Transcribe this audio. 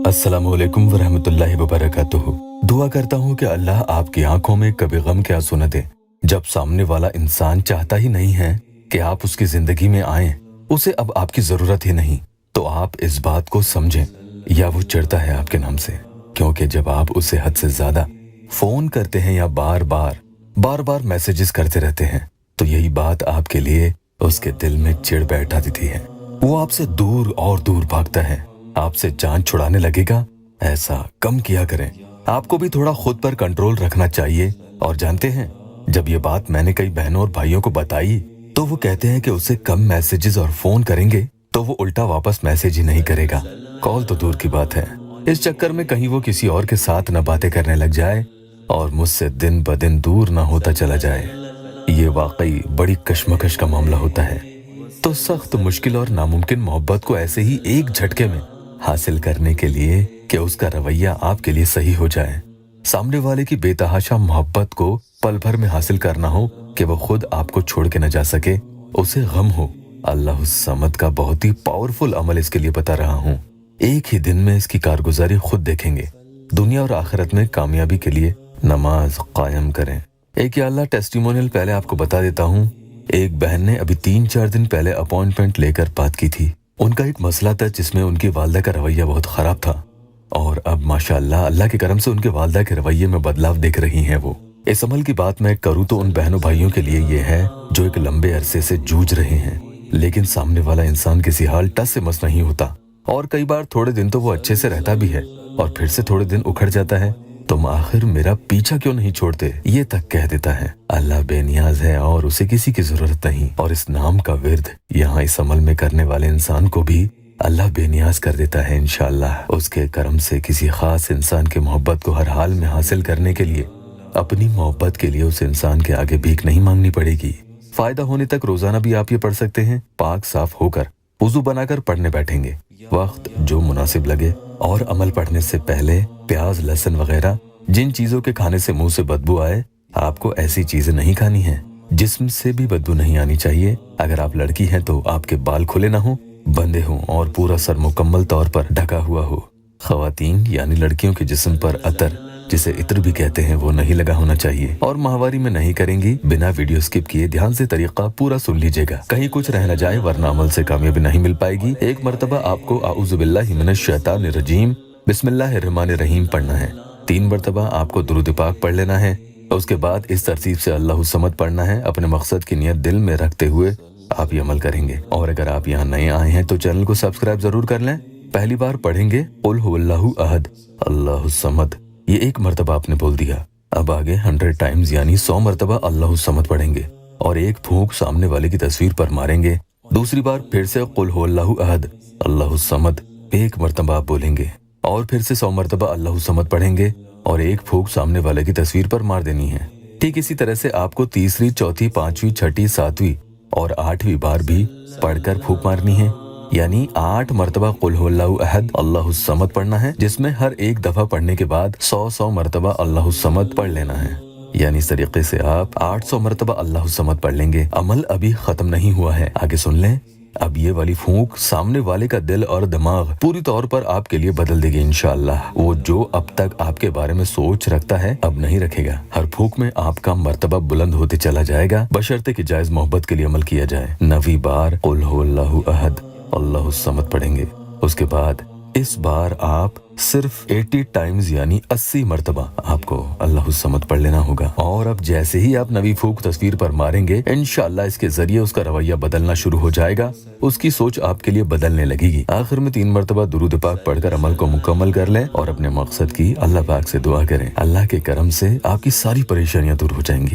अस्सलामुअलैकुम वरहमतुल्लाहि वबरकातुहू। दुआ करता हूँ कि अल्लाह आपकी आंखों में कभी गम के आंसू न दे। जब सामने वाला इंसान चाहता ही नहीं है कि आप उसकी जिंदगी में आएं, उसे अब आपकी जरूरत ही नहीं, तो आप इस बात को समझें या वो चिढ़ता है आपके नाम से, क्योंकि जब आप उसे हद से ज्यादा फोन करते हैं या बार बार मैसेजेस करते रहते हैं, तो यही बात आपके लिए उसके दिल में चिढ़ बैठा देती है। वो आपसे दूर और दूर भागता है, आपसे जान छुड़ाने लगेगा। ऐसा कम किया करें। आपको भी थोड़ा खुद पर कंट्रोल रखना चाहिए। और जानते हैं, जब ये बात मैंने कई बहनों और भाइयों को बताई, तो वो कहते हैं कि उससे कम मैसेजेस और फोन करेंगे तो वो उल्टा वापस मैसेज ही नहीं करेगा। कॉल तो दूर की बात है, इस चक्कर में कहीं वो किसी और के साथ न बातें करने लग जाए और मुझसे दिन ब दिन दूर न होता चला जाए। ये वाकई बड़ी कश्मकश का मामला होता है। तो सख्त, मुश्किल और नामुमकिन मोहब्बत को ऐसे ही एक झटके में हासिल करने के लिए कि उसका रवैया आपके लिए सही हो जाए, सामने वाले की बेतहाशा मोहब्बत को पल भर में हासिल करना हो कि वो खुद आपको छोड़ के न जा सके, उसे गम हो। अल्लाह समद का बहुत ही पावरफुल अमल इसके लिए बता रहा हूँ। एक ही दिन में इसकी कारगुजारी खुद देखेंगे। दुनिया और आखिरत में कामयाबी के लिए नमाज कायम करें। एक या अल्लाह टेस्टिमोनियल पहले आपको बता देता हूँ। एक बहन ने अभी 3-4 दिन पहले अपॉइंटमेंट लेकर बात की थी। उनका एक मसला था जिसमें उनकी वालदा का रवैया बहुत खराब था, और अब माशाअल्लाह अल्लाह के करम से उनके वालदा के रवैये में बदलाव दिख रही हैं वो। इस अमल की बात मैं करूँ तो उन बहनों भाइयों के लिए ये है जो एक लंबे अरसे से जूझ रहे हैं, लेकिन सामने वाला इंसान किसी हाल टस से मस नहीं होता, और कई बार थोड़े दिन तो वो अच्छे से रहता भी है और फिर से थोड़े दिन उखड़ जाता है। तुम आखिर मेरा पीछा क्यों नहीं छोड़ते, ये तक कह देता है। अल्लाह बेनियाज है और उसे किसी की जरूरत नहीं। और इस नाम का विर्द यहाँ इस अमल में करने वाले इंसान को भी अल्लाह बेनियाज कर देता है इंशाअल्लाह। उसके करम से किसी खास इंसान की मोहब्बत को हर हाल में हासिल करने के लिए अपनी मोहब्बत के लिए उस इंसान के आगे भीख नहीं मांगनी पड़ेगी। फायदा होने तक रोजाना भी आप ये पढ़ सकते हैं। पाक साफ होकर वुजू बनाकर पढ़ने बैठेंगे, वक्त जो मुनासिब लगे। और अमल पढ़ने से पहले प्याज, लहसुन वगैरह जिन चीजों के खाने से मुंह से बदबू आए, आपको ऐसी चीजें नहीं खानी है। जिस्म से भी बदबू नहीं आनी चाहिए। अगर आप लड़की हैं तो आपके बाल खुले ना हो, बंधे हों और पूरा सर मुकम्मल तौर पर ढका हुआ हो। खवातीन यानी लड़कियों के जिस्म पर अतर, जिसे इत्र भी कहते हैं, वो नहीं लगा होना चाहिए। और माहवारी में नहीं करेंगी। बिना वीडियो स्किप किए ध्यान से तरीका पूरा सुन लीजिएगा, कहीं कुछ रह न जाए, वरना अमल से कामयाबी नहीं मिल पाएगी। एक मरतबा आपको आऊज़ु बिल्लाहि मिनश शैतानिर रजीम बिस्मिल्लाहिर्रहमानिर रहीम पढ़ना है। 3 मरतबा आपको दुरूद पाक पढ़ लेना है। उसके बाद इस तरतीब से अल्लाहु समद पढ़ना है। अपने मकसद की नियत दिल में रखते हुए आप ये अमल करेंगे। और अगर आप यहाँ नए आए हैं तो चैनल को सब्सक्राइब जरूर कर लें। पहली बार पढ़ेंगे कुल हुवल्लाहु अहद अल्लाहु समद, ये 1 मरतबा आपने बोल दिया। अब आगे 100 टाइम्स यानी 100 मरतबा अल्लाहु समद पढ़ेंगे और एक फूंक सामने वाले की तस्वीर पर मारेंगे। दूसरी बार फिर से कुल हुवल्लाहु अहद अल्लाहु समद 1 मरतबा आप बोलेंगे और फिर से 100 मरतबा अल्लाहु समद पढ़ेंगे और एक फूंक सामने वाले की तस्वीर पर मार देनी है। ठीक इसी तरह से आपको तीसरी, चौथी, 5वीं, 6ठी, 7वीं और 8वीं बार भी पढ़कर फूंक मारनी है। यानी 8 मरतबा कुल हुवल्लाहु अहद अल्लाहु समद पढ़ना है, जिसमें हर एक दफा पढ़ने के बाद 100 मरतबा अल्लाहु समद पढ़ लेना है। यानी इस तरीके से आप 800 मरतबा अल्लाहु समद पढ़ लेंगे। अमल अभी खत्म नहीं हुआ है, आगे सुन लें। अब ये वाली फूंक सामने वाले का दिल और दिमाग पूरी तौर पर आपके लिए बदल देगी इंशाअल्लाह। वो जो अब तक आपके बारे में सोच रखता है, अब नहीं रखेगा। हर फूंक में आपका मर्तबा बुलंद होते चला जाएगा, बशर्ते कि जायज मोहब्बत के लिए अमल किया जाए। 9वीं बार कुल हुवल्लाहु अहद अल्लाहु समद पढ़ेंगे। उसके बाद इस बार आप सिर्फ 80 टाइम्स यानी 80 मरतबा आपको अल्लाहु समद पढ़ लेना होगा। और अब जैसे ही आप 9वीं फूंक तस्वीर पर मारेंगे, इंशाअल्लाह इसके जरिए उसका रवैया बदलना शुरू हो जाएगा। उसकी सोच आपके लिए बदलने लगेगी। आखिर में 3 मरतबा दुरूद पाक पढ़कर अमल को मुकम्मल कर लें और अपने मकसद की अल्लाह पाक से दुआ करें। अल्लाह के करम से आपकी सारी परेशानियां दूर हो जाएंगी।